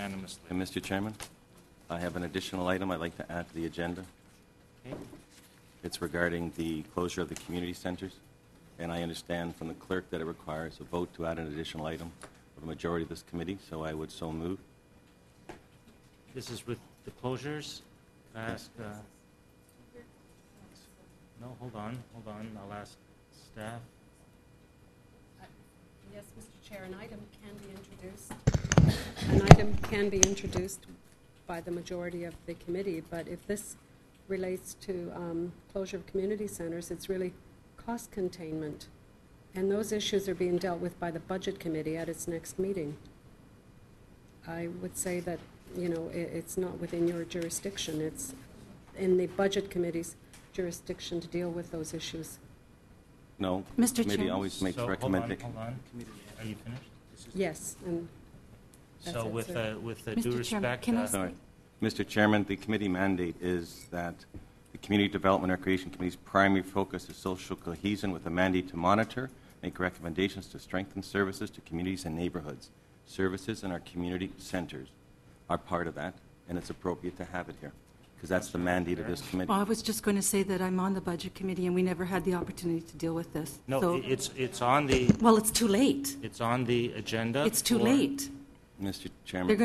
unanimously. And Mr. Chairman, I have an additional item I'd like to add to the agenda. Okay. It's regarding the closure of the community centers. And I understand from the clerk that it requires a vote to add an additional item of the majority of this committee, so I would so move. This is with the closures. I ask, no, hold on. I'll ask staff. Yes, Mr. Chair, an item can be introduced. An item can be introduced by the majority of the committee, but if this relates to closure of community centers, it's really cost containment. And those issues are being dealt with by the Budget Committee at its next meeting. I would say that, you know, it's not within your jurisdiction. It's in the Budget Committee's jurisdiction to deal with those issues. No, Mr. the committee Chairman. always makes So, recommendations. hold on. Are you finished? Yes, and that's So it, with sir. With Mr. due Chairman, respect, can I Sorry. Mr. Chairman, the committee mandate is that the Community Development and Recreation Committee's primary focus is social cohesion with a mandate to monitor, make recommendations to strengthen services to communities and neighborhoods. Services in our community centers are part of that, and it's appropriate to have it here, because that's the mandate of this committee. Well, I was just going to say that I'm on the Budget Committee, and we never had the opportunity to deal with this. no, So, it's on the well, it's too late. it's on the agenda. It's too for- late. Mr. They're Chairman,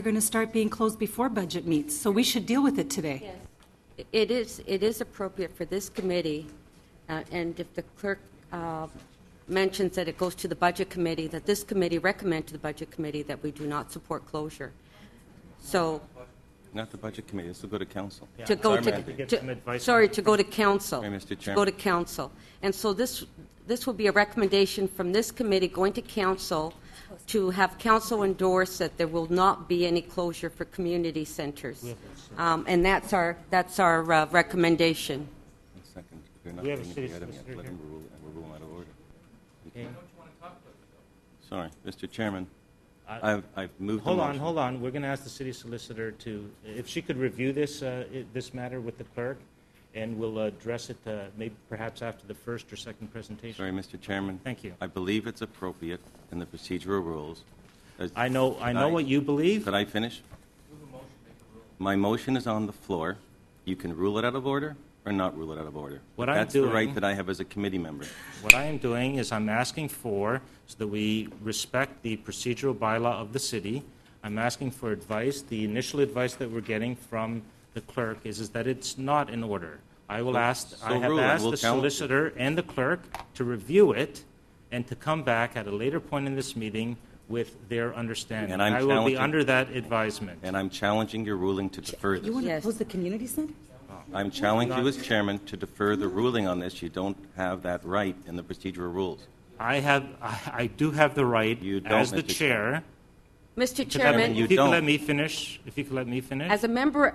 going to start being closed before budget meets, so we should deal with it today. Yes. It is appropriate for this committee, and if the clerk mentions that it goes to the Budget Committee, that this committee recommend to the Budget Committee that we do not support closure. So not the Budget Committee. This will go to Council. Yeah. to go Sorry, to, ma'am. Get some advice sorry, from- to go to council. Sorry, Mr. To Chairman. go to council. And so this will be a recommendation from this committee going to council to have council endorse that there will not be any closure for community centers. And that's our recommendation. One second. If they're not We have a bringing city the item yet, solicitor let here. them rule, and we'll rule out of order. Okay. Sorry, Mr. Chairman. I- I've moved the Hold motion. on. We're going to ask the city solicitor to, if she could review this matter with the clerk, and we'll address it maybe perhaps after the first or second presentation. Sorry, Mr. Chairman. Thank you. I believe it's appropriate in the procedural rules. I know what you believe. Could I finish? My motion is on the floor. You can rule it out of order or not rule it out of order. What I'm That's the right doing- that I have as a committee member. What I am doing is I'm asking for, so that we respect the procedural bylaw of the city, I'm asking for advice. The initial advice that we're getting from the clerk is that it's not in order. I have rule it. asked We'll the count- solicitor and the clerk to review it and to come back at a later point in this meeting with their understanding. And I'm I will be challenging- under that advisement. And I'm challenging your ruling to defer You this. want to Yes. close the community center? I'm challenging you as chairman to defer the ruling on this. You don't have that right in the procedural rules. I do have the right, You don't, as the Mr. chair, Mr. if Chairman, you could let me finish, as a member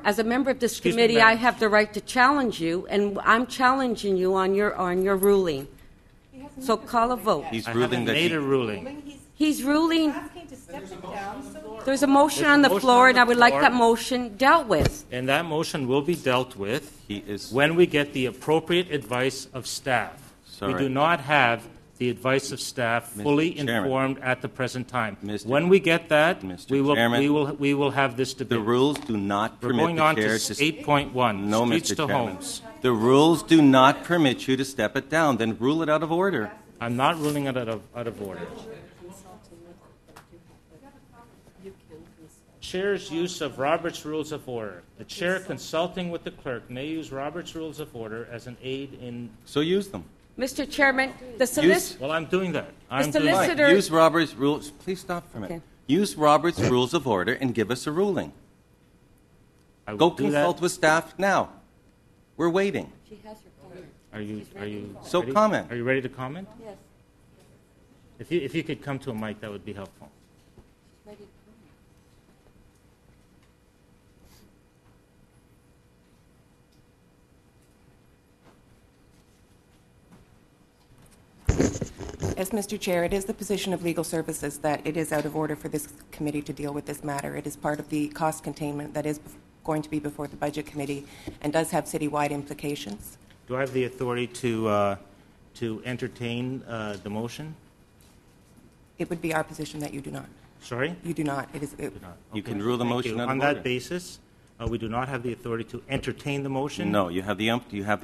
of this Excuse me, committee, ma'am. I have the right to challenge you, and I'm challenging you on your ruling. So call a vote. He's I ruling haven't that made he- a ruling. He's ruling. Asking to step it down, so There's a motion There's a on the motion floor, on and the I would like floor. that motion dealt with. And that motion will be dealt with He is. when we get the appropriate advice of staff. We Sorry. do not have the advice of staff Mr. fully Chairman. informed at the present time. Mr. When we get that, Mr. we Chairman. will have this debate. The rules do not We're permit going the on chair to to... 8.1, No, streets Mr. to Chairman. homes. The rules do not permit you to step it down. Then rule it out of order. I'm not ruling it out of order. Chair's use of Robert's Rules of Order. The chair consulting with the clerk may use Robert's Rules of Order as an aid in... So use them. Mr. Chairman, the solicitor. Well, I'm doing that. I'm The doing that. solicitor- Right. Use Robert's rules. Please stop for a minute. Okay. Use Robert's rules of order and give us a ruling. I will Go do that. consult with staff now. We're waiting. Are you So ready? comment. Are you ready to comment? Yes. If you could come to a mic, that would be helpful. As Mr. Chair, it is the position of Legal Services that it is out of order for this committee to deal with this matter. It is part of the cost containment that is going to be before the Budget Committee and does have citywide implications. Do I have the authority to entertain the motion? It would be our position that you do not. Sorry? You do not. It is. You Okay, can rule the thank motion you. out of On order. that basis, we do not have the authority to entertain the motion. No, you have the only have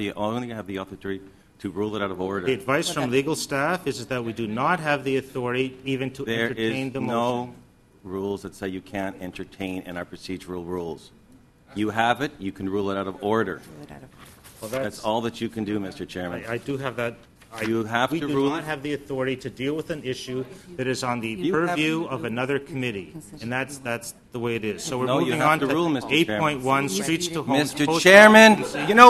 the authority to rule it out of order. The advice from legal staff is that we do not have the authority even to There entertain is the no motion. rules that say you can't entertain in our procedural rules. You have it, you can rule it out of order. Well, That's all that you can do, Mr. Chairman. I do have that. You have we to do rule- not have the authority to deal with an issue that is on the You purview have- of another committee, and that's the way it is. So we're No, you moving have on to to rule, Mr. Chairman. 8.1, streets to homes. Mr. post- Chairman, you know